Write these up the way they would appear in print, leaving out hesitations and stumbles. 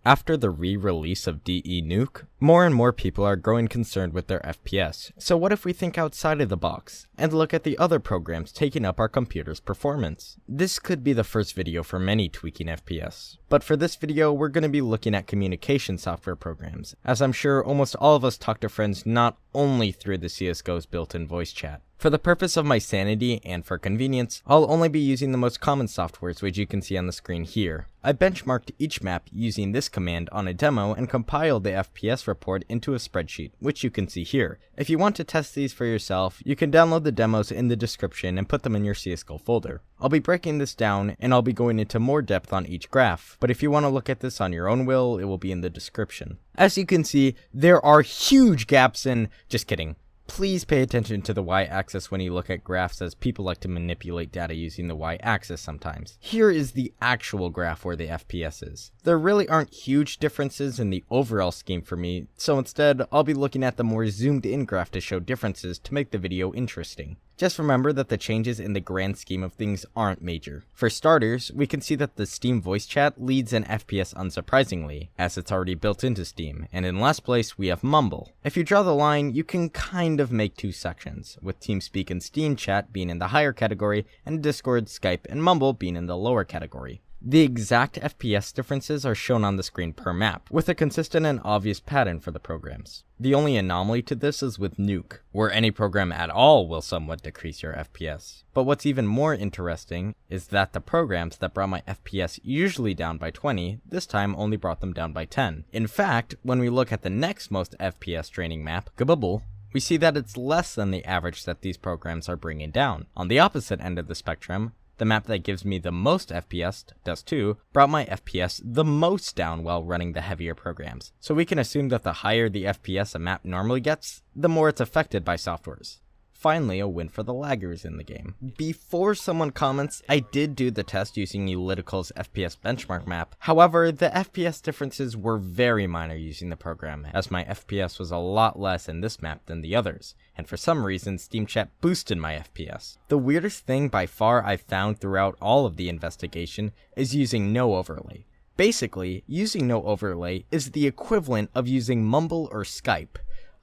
After the re-release of DE Nuke, more and more people are growing concerned with their FPS. So what if we think outside of the box and look at the other programs taking up our computer's performance? This could be the first video for many tweaking FPS. But for this video, we're going to be looking at communication software programs, as I'm sure almost all of us talk to friends not only through the CSGO's built-in voice chat. For the purpose of my sanity and for convenience, I'll only be using the most common softwares, which you can see on the screen here. I benchmarked each map using this command on a demo and compiled the FPS report into a spreadsheet, which you can see here. If you want to test these for yourself, you can download the demos in the description and put them in your CSGO folder. I'll be breaking this down and I'll be going into more depth on each graph, but if you want to look at this on your own will, it will be in the description. As you can see, there are huge gaps in... just kidding. Please pay attention to the y-axis when you look at graphs, as people like to manipulate data using the y-axis sometimes. Here is the actual graph where the FPS is. There really aren't huge differences in the overall scheme for me, so instead I'll be looking at the more zoomed in graph to show differences to make the video interesting. Just remember that the changes in the grand scheme of things aren't major. For starters, we can see that the Steam voice chat leads in FPS unsurprisingly, as it's already built into Steam, and in last place we have Mumble. If you draw the line, you can kind of make two sections, with TeamSpeak and Steam chat being in the higher category, and Discord, Skype, and Mumble being in the lower category. The exact FPS differences are shown on the screen per map, with a consistent and obvious pattern for the programs. The only anomaly to this is with Nuke, where any program at all will somewhat decrease your FPS. But what's even more interesting is that the programs that brought my FPS usually down by 20, this time only brought them down by 10. In fact, when we look at the next most FPS draining map, Gabubble, we see that it's less than the average that these programs are bringing down. On the opposite end of the spectrum, the map that gives me the most FPS, Dust 2, brought my FPS the most down while running the heavier programs. So we can assume that the higher the FPS a map normally gets, the more it's affected by softwares. Finally, a win for the laggers in the game. Before someone comments, I did do the test using Ulytical's FPS benchmark map. However, the FPS differences were very minor using the program, as my FPS was a lot less in this map than the others, and for some reason Steam Chat boosted my FPS. The weirdest thing by far I've found throughout all of the investigation is using no overlay. Basically, using no overlay is the equivalent of using Mumble or Skype.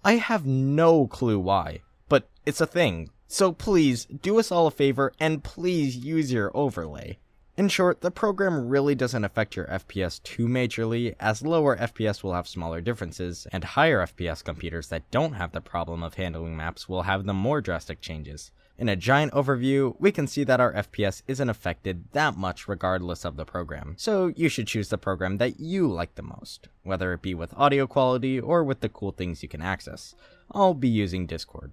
I have no clue why, but it's a thing. So please, do us all a favor and please use your overlay. In short, the program really doesn't affect your FPS too majorly, as lower FPS will have smaller differences, and higher FPS computers that don't have the problem of handling maps will have the more drastic changes. In a giant overview, we can see that our FPS isn't affected that much regardless of the program, so you should choose the program that you like the most, whether it be with audio quality or with the cool things you can access. I'll be using Discord.